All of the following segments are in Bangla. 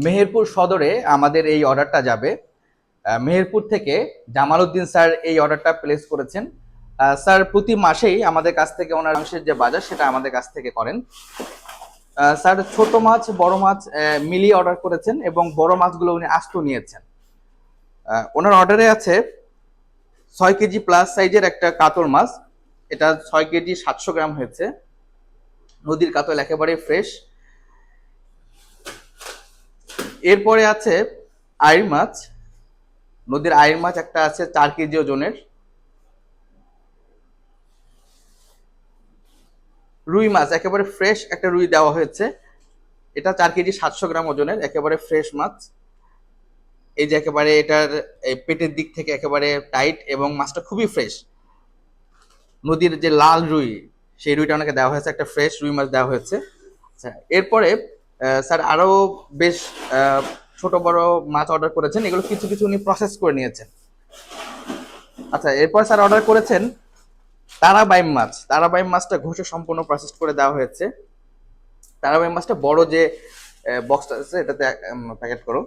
মেহেরপুর সদরে আমাদের এই অর্ডারটা যাবে। মেহেরপুর থেকে জামাল উদ্দিন স্যার এই অর্ডারটা প্লেস করেছেন। স্যার প্রতি মাসেই আমাদের কাছ থেকে ওনার মাংসের যে বাজার সেটা আমাদের কাছ থেকে করেন। স্যার ছোট মাছ বড় মাছ মিলিয়ে অর্ডার করেছেন এবং বড় মাছগুলো উনি আস্ত নিয়েছেন। ওনার অর্ডারে আছে 6 কেজি প্লাস সাইজের একটা কাতল মাছ। এটা 6 কেজি 700 গ্রাম হয়েছে। নদীর কাতল, একেবারে ফ্রেশ। এরপরে আছে আইর মাছ। নদীর আইর মাছ একটা আছে 4 কেজি ওজনের। রুই মাছ একেবারে ফ্রেশ একটা রুই দেওয়া হয়েছে। এটা 4 কেজি 700 গ্রাম ওজনের, একেবারে ফ্রেশ মাছ। এই যে একেবারে এটার পেটের দিক থেকে একেবারে টাইট এবং মাছটা খুবই ফ্রেশ। নদীর যে লাল রুই, সেই রুইটা ওনাকে দেওয়া হয়েছে, একটা ফ্রেশ রুই মাছ দেওয়া হয়েছে। আচ্ছা, এরপরে স্যার আরো বেশ ছোট বড় মাছ অর্ডার করেছেন, এগুলো কিছু কিছু উনি প্রসেস করে নিয়েছেন। আচ্ছা, এরপর স্যার অর্ডার করেছেন তারাবাইম মাছ। তারাবাইম মাছটা ঘষে সম্পূর্ণ প্রসেস করে দেওয়া হয়েছে। তারাবাইম মাছটা বড় যে বক্সটা আছে এটাতে প্যাকেট করো।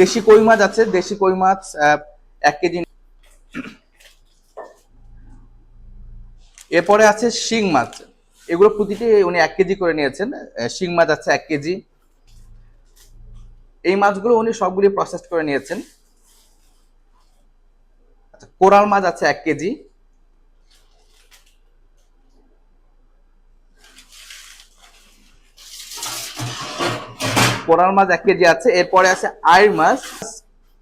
দেশি কই মাছ আছে, দেশি কই মাছ 1 কেজি। এরপরে আছে শিং মাছ, এগুলো প্রতিটি উনি 1 কেজি করে নিয়েছেন। শিং মাছ আছে 1 কেজি। এই মাছগুলো উনি সবগুলি প্রসেস করে নিয়েছেন। আচ্ছা, কোরাল মাছ আছে 1 কেজি। কোরাল মাছ 1 কেজি আছে। এরপরে আছে আইর মাছ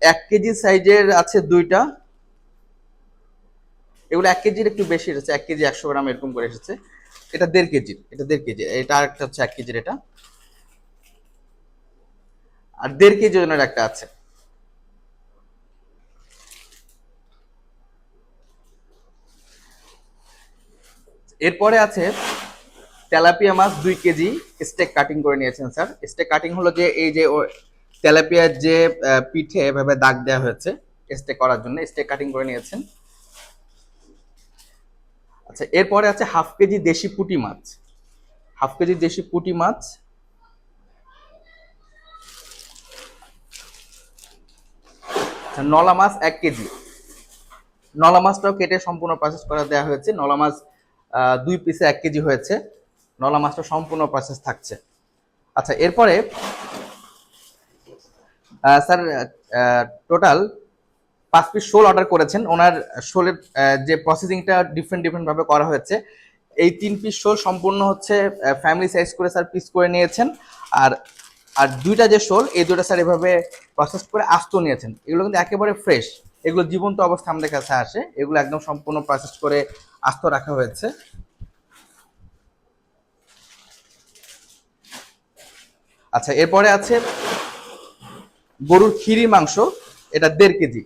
1 কেজি সাইজের আছে 2টা। এগুলো 1 কেজির একটু বেশি এসেছে, 1 কেজি 100 গ্রাম এরকম করে এসেছে। এটা 1.5 কেজির, এটা 1.5 কেজি। এটা আরেকটা হচ্ছে 1 কেজির, এটা। আর 1.5 কেজি ওজনের একটা আছে। এরপরে আছে তেলাপিয়া মাছ 2 কেজি, স্টেক কাটিং করে নিয়েছেন স্যার। স্টেক কাটিং হলো যে এই যে তেলাপিয়ার যে পিঠে এভাবে দাগ দেওয়া হয়েছে স্টেক করার জন্য, স্টেক কাটিং করে নিয়েছেন। আচ্ছা, এরপরে আছে 1/2 কেজি দেশি পুঁটি মাছ। 1/2 কেজি দেশি পুঁটি মাছ। আচ্ছা, নলা মাছ 1 কেজি। নলা মাছটাও কেটে সম্পূর্ণ প্রসেস করে দেওয়া হয়েছে। নলা মাছ 2 পিসে 1 কেজি হয়েছে। নলা মাছটা সম্পূর্ণ প্রসেস থাকছে। আচ্ছা, এরপরে স্যার টোটাল 5 পিস শোল অর্ডার করেছেন। ওনার শোলের যে প্রসেসিংটা ডিফারেন্ট ডিফারেন্ট ভাবে করা হয়েছে। এই 3 পিস শোল সম্পূর্ণ হচ্ছে ফ্যামিলি সাইজ করে স্যার পিস করে নিয়েছেন। আর আর 2টা যে শোল, এই 2টা স্যার এভাবে প্রসেস করে আস্ত নিয়েছেন। এগুলো কিন্তু একেবারে ফ্রেশ, এগুলো জীবন্ত অবস্থা আমাদের কাছে আসে। এগুলো একদম সম্পূর্ণ প্রসেস করে আস্ত রাখা হয়েছে। আচ্ছা, এরপরে আছে গরুর খিরি মাংস, এটা 1.5 কেজি।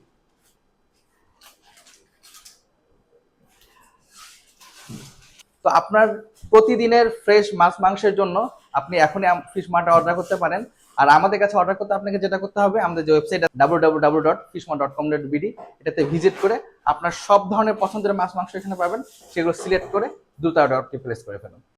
তো আপনার প্রতিদিনের ফ্রেশ মাছ মাংসের জন্য আপনি এখনই ফিশ মার্টে অর্ডার করতে পারেন। আর আমাদের কাছে অর্ডার করতে আপনাকে যেটা করতে হবে, আমাদের যে ওয়েবসাইট www.fishmart.com.bd, এটাতে ভিজিট করে আপনার সব ধরনের পছন্দের মাছ মাংস এখানে পাবেন। সেগুলো সিলেক্ট করে দ্রুত অর্ডারটি প্লেস করে ফেলুন।